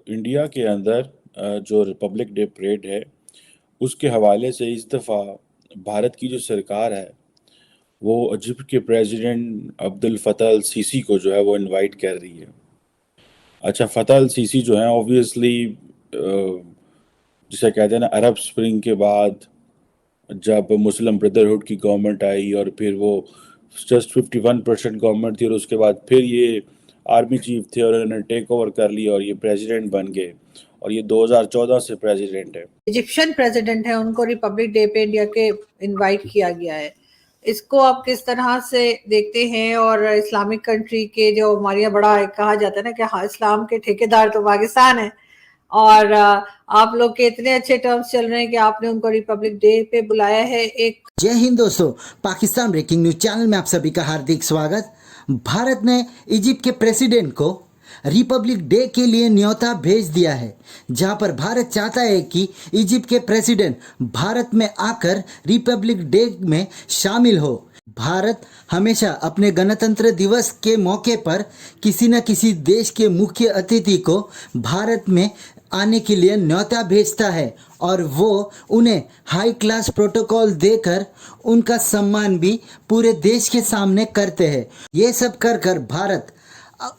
India के अंदर जो रिपब्लिक डे परेड है उसके हवाले से इस दफ़ा भारत की जो सरकार है वो इजिप्ट के प्रेसिडेंट अब्दुल फतह अल सीसी को जो है वो इनवाइट कर रही है। अच्छा, फतह अल सीसी जो है ऑब्वियसली जिसे कहते हैं ना, अरब स्प्रिंग के बाद जब मुस्लिम ब्रदरहुड की गवर्नमेंट आई और फिर वो जस्ट 51% गवर्नमेंट थी और उसके बाद फिर ये आर्मी चीफ थे और उन्होंने टेक ओवर कर लिया और ये प्रेसिडेंट बन गए और ये 2014 से प्रेसिडेंट है। इजिप्शियन प्रेसिडेंट है, उनको रिपब्लिक डे पे इंडिया के इनवाइट किया गया है। इसको आप किस तरह से देखते हैं? और इस्लामिक कंट्री के जो हमारे यहाँ बड़ा कहा जाता है ना कि हाँ, इस्लाम के ठेकेदार तो पाकिस्तान है, और आप लोग के इतने अच्छे टर्म्स चल रहे हैं कि आपने उनको रिपब्लिक डे पे बुलाया है। एक जय हिंद दोस्तों, पाकिस्तान ब्रेकिंग न्यूज चैनल में आप सभी का हार्दिक स्वागत। भारत ने इजिप्ट के प्रेसिडेंट को रिपब्लिक डे के लिए न्योता भेज दिया है, जहां पर भारत चाहता है कि इजिप्ट के प्रेसिडेंट भारत में आकर रिपब्लिक डे में शामिल हो। भारत हमेशा अपने गणतंत्र दिवस के मौके पर किसी न किसी देश के मुख्य अतिथि को भारत में आने के लिए न्योता भेजता है और वो उन्हें हाई क्लास प्रोटोकॉल देकर उनका सम्मान भी पूरे देश के सामने करते हैं। ये सब कर कर भारत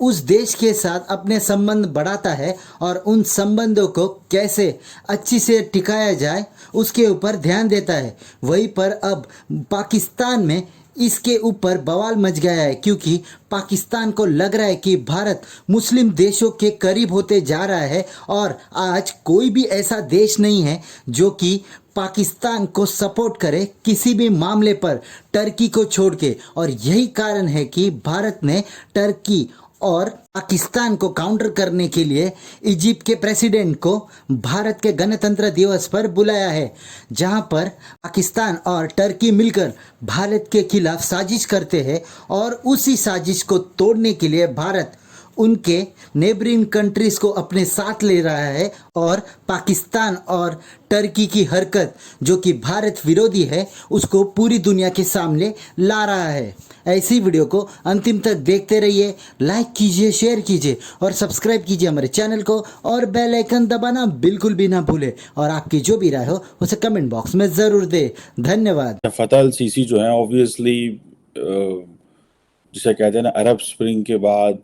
उस देश के साथ अपने संबंध बढ़ाता है और उन संबंधों को कैसे अच्छी से टिकाया जाए उसके ऊपर ध्यान देता है। वहीं पर अब पाकिस्तान में इसके ऊपर बवाल मच गया है, क्योंकि पाकिस्तान को लग रहा है कि भारत मुस्लिम देशों के करीब होते जा रहा है और आज कोई भी ऐसा देश नहीं है जो कि पाकिस्तान को सपोर्ट करे किसी भी मामले पर, टर्की को छोड़ के। और यही कारण है कि भारत ने टर्की और पाकिस्तान को काउंटर करने के लिए इजिप्ट के प्रेसिडेंट को भारत के गणतंत्र दिवस पर बुलाया है, जहां पर पाकिस्तान और टर्की मिलकर भारत के खिलाफ साजिश करते हैं और उसी साजिश को तोड़ने के लिए भारत उनके नेबरिंग कंट्रीज को अपने साथ ले रहा है और पाकिस्तान और टर्की की हरकत जो कि भारत विरोधी है उसको पूरी दुनिया के सामने ला रहा है। ऐसी वीडियो को अंतिम तक देखते रहिए, लाइक कीजिए, शेयर कीजिए और सब्सक्राइब कीजिए हमारे चैनल को और बेल आइकन दबाना बिल्कुल भी ना भूले और आपकी जो भी राय हो उसे कमेंट बॉक्स में ज़रूर दे। धन्यवाद। फतह अल सीसी जो है ऑब्वियसली जिसे कहते हैं ना, अरब स्प्रिंग के बाद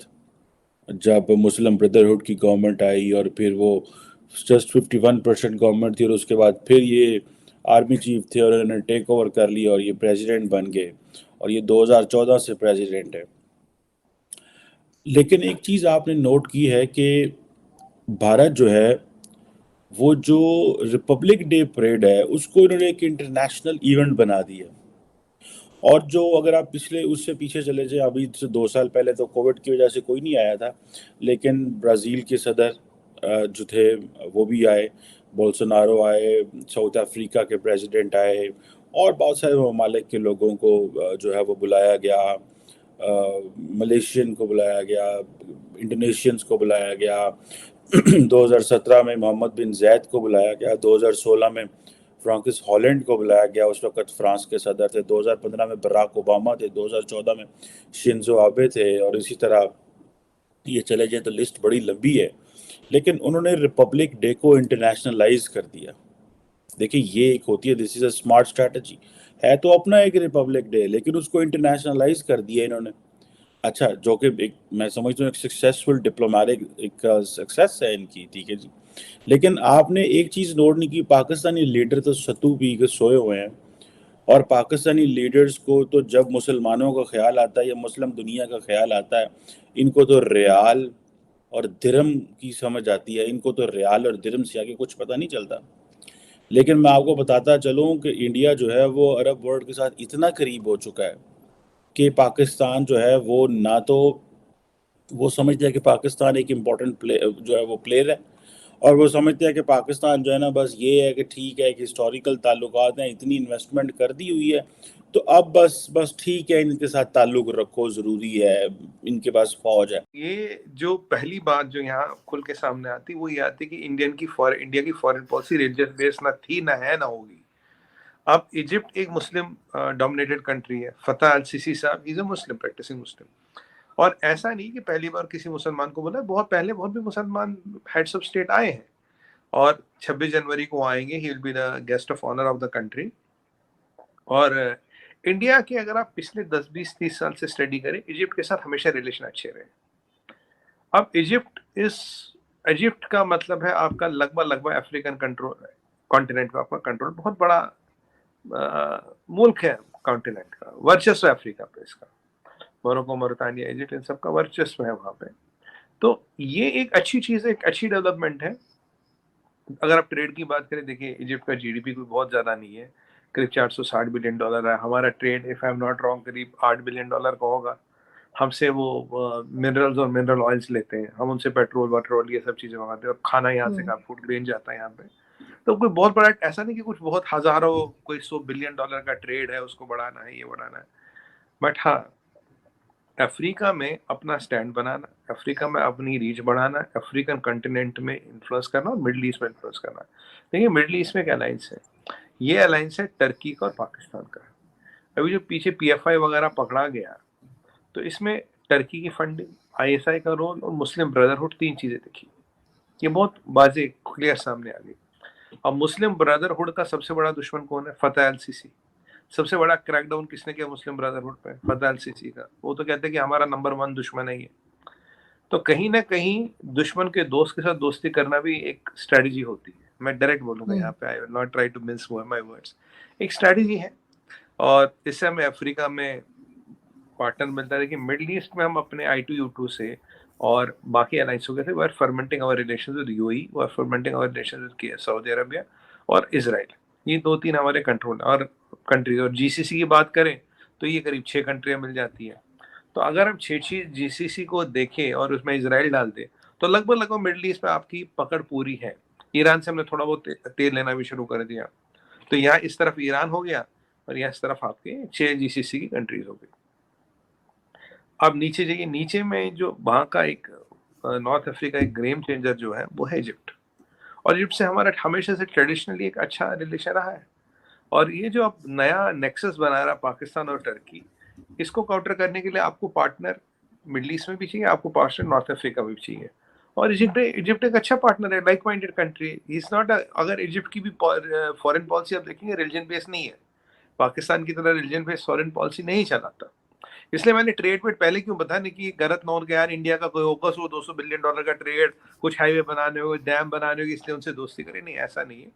जब मुस्लिम ब्रदरहुड की गवर्नमेंट आई और फिर वो जस्ट 51% गवर्नमेंट थी और उसके बाद फिर ये आर्मी चीफ थे और उन्होंने टेक ओवर कर लिया और ये प्रेसिडेंट बन गए और ये 2014 से प्रेसिडेंट है। लेकिन एक चीज़ आपने नोट की है कि भारत जो है वो जो रिपब्लिक डे परेड है उसको इन्होंने एक इंटरनेशनल इवेंट बना दिया। और जो अगर आप पिछले उससे पीछे चले जाए, अभी से 2 साल पहले तो कोविड की वजह से कोई नहीं आया था, लेकिन ब्राज़ील के सदर जो थे वो भी आए, बोल्सोनारो आए, साउथ अफ्रीका के प्रेसिडेंट आए और बहुत सारे ममालिक के लोगों को जो है वो बुलाया गया। मलेशियन को बुलाया गया, इंडोनेशियंस को बुलाया गया 2017 में मोहम्मद बिन जैद को बुलाया गया, 2016 में फ्रांसिस हॉलैंड को बुलाया गया, उस वक्त फ्रांस के सदर थे, 2015 में बराक ओबामा थे, 2014 में शिंजो आबे थे और इसी तरह ये चले जाए तो लिस्ट बड़ी लंबी है। लेकिन उन्होंने रिपब्लिक डे को इंटरनेशनलाइज कर दिया। देखिए, ये एक होती है, this is a smart strategy. है तो अपना एक रिपब्लिक डे, लेकिन उसको इंटरनेशनलाइज कर दिया इन्होंने। अच्छा, जो कि एक मैं समझता हूँ एक सक्सेसफुल डिप्लोमेटिक एक सक्सेस है इनकी, ठीक है जी। लेकिन आपने एक चीज़ नोट नहीं की, पाकिस्तानी लीडर तो सत्तू पी के सोए हुए हैं और पाकिस्तानी लीडर्स को तो जब मुसलमानों का ख्याल आता है या मुस्लिम दुनिया का ख्याल आता है, इनको तो रियाल और दिरहम की समझ आती है। इनको तो रियाल और दिरहम से आगे कुछ पता नहीं चलता। लेकिन मैं आपको बताता चलूँ कि इंडिया जो है वो अरब वर्ल्ड के साथ इतना करीब हो चुका है कि पाकिस्तान जो है वो ना तो वो समझते हैं कि पाकिस्तान एक इम्पॉर्टेंट प्ले जो है वो प्लेयर है, और वो समझते हैं कि पाकिस्तान जो है ना बस ये है कि ठीक है कि हिस्टोरिकल ताल्लुकात हैं, इतनी इन्वेस्टमेंट कर दी हुई है तो अब बस ठीक है, इनके साथ ताल्लुक रखो, ज़रूरी है, इनके पास फौज है। ये जो पहली बात जो यहाँ खुल के सामने आती वो ये आती कि इंडिया की फॉरेन पॉलिसी रिलीजियस बेस्ड ना थी, ना है, ना होगी। अब इजिप्ट एक मुस्लिम डोमिनेटेड कंट्री है। फतह अल सीसी साहब इज अ मुस्लिम, प्रैक्टिसिंग मुस्लिम, और ऐसा नहीं कि पहली बार किसी मुसलमान को बोला, बहुत पहले बहुत भी मुसलमान हेड्स ऑफ स्टेट आए हैं, और 26 जनवरी को आएंगे, he will be the guest of honour of the country. और इंडिया के अगर आप पिछले 10, 20, 30 साल से स्टडी करें, इजिप्ट के साथ हमेशा रिलेशन अच्छे रहे। अब इजिप्ट का मतलब है आपका लगभग अफ्रीकन कंट्रोल, कॉन्टिनेंट का आपका कंट्रोल, बहुत बड़ा मुल्क है कॉन्टिनेंट का, वर्चस्व है अफ्रीका पे इसका, मोरक्को, मोरितानिया, इजिप्ट, इन सब का वर्चस्व है वहां पे। तो ये एक अच्छी चीज है, एक अच्छी डेवलपमेंट है। अगर आप ट्रेड की बात करें, देखिए इजिप्ट का जीडीपी कोई बहुत ज्यादा नहीं है, करीब $460 बिलियन है। हमारा trade, if I am not wrong, करीब $8 बिलियन का होगा। हमसे वो मिनरल्स और मिनरल ऑयल्स लेते हैं, हम उनसे पेट्रोल ये सब चीजें मंगाते हैं, और खाना यहाँ से का फूड ग्रेन जाता है यहाँ पे। तो कोई बहुत बड़ा ऐसा नहीं कि कुछ बहुत हजारों, कोई $100 बिलियन का ट्रेड है, उसको बढ़ाना है, ये बढ़ाना है। बट हाँ, अफ्रीका में अपना स्टैंड बनाना, अफ्रीका में अपनी रीच बढ़ाना, अफ्रीकन कॉन्टिनेंट में इन्फ्लुएंस करना और मिडिल ईस्ट में इन्फ्लुएंस करना। देखिए मिडिल ईस्ट में एक अलायंस है, ये अलायंस है टर्की का और पाकिस्तान का। अभी जो पीछे PFI वगैरह पकड़ा गया, तो इसमें टर्की की फंडिंग, ISI का रोल और मुस्लिम ब्रदरहुड, 3 चीजें दिखी। ये बहुत वाजे क्लियर सामने आ गई। अब मुस्लिम ब्रदरहुड का सबसे बड़ा दुश्मन कौन है? फतेह अल सीसी। सबसे बड़ा क्रैकडाउन किसने किया मुस्लिम ब्रदरहुड पे? फतेह अल सीसी का। वो तो कहते हैं कि हमारा नंबर 1 दुश्मन है ये। तो कहीं ना कहीं दुश्मन के दोस्त के साथ दोस्ती करना भी एक स्ट्रेटजी होती है। मैं डायरेक्ट बोलूंगा यहाँ पे, I will not try to miss my words, एक स्ट्रेटजी है। और इससे हमें अफ्रीका में पार्टनर मिलता है कि मिडिल ईस्ट में हम अपने I2U2 से और बाकी अलायंसों के थे, we are fermenting our relations with UAE, we are fermenting our relations with Saudi Arabia और इजराइल। ये 2-3 हमारे कंट्रोल और कंट्रीज। और GCC की बात करें तो ये करीब 6 कंट्रियां मिल जाती है। तो अगर हम 6 GCC को देखें और उसमें इजराइल डाल दें, तो लगभग मिडिल ईस्ट में आपकी पकड़ पूरी है। ईरान से हमने थोड़ा बहुत तेल लेना भी शुरू कर दिया, तो यहाँ इस तरफ ईरान हो गया और यहाँ इस तरफ आपके 6 GCC की कंट्रीज हो गई। अब नीचे जाइए, नीचे में जो वहाँ का एक नॉर्थ अफ्रीका एक गेम चेंजर जो है वो है इजिप्ट। और इजिप्ट से हमारा हमेशा से ट्रेडिशनली एक अच्छा रिलेशन रहा है। और ये जो अब नया नेक्सस बना रहा पाकिस्तान और टर्की, इसको काउंटर करने के लिए आपको पार्टनर मिडिल ईस्ट में भी चाहिए, आपको पार्टनर नॉर्थ अफ्रीका में भी चाहिए। और इजिप्ट एक अच्छा पार्टनर है, like minded country. Is not, अगर इजिप्ट की भी फॉरेन पॉलिसी आप देखेंगे रिलीजन बेस्ड नहीं है, पाकिस्तान की तरह रिलीजन बेस्ड फॉरेन पॉलिसी नहीं चलाता। इसलिए मैंने ट्रेड पे पहले क्यों बताया नहीं कि गलत नॉन के यार इंडिया का कोई होगा $100-200 बिलियन का ट्रेड, कुछ हाईवे बनाने हो, डैम बनाने हो, इसलिए उनसे दोस्ती करें। नहीं, ऐसा नहीं है,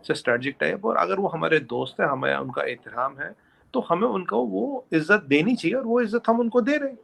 स्ट्रेटेजिक टाइप। और अगर वो हमारे दोस्त है, हमें उनका एहतराम है, तो हमें उनको वो इज्जत देनी चाहिए, और वो इज्जत हम उनको दे रहे हैं।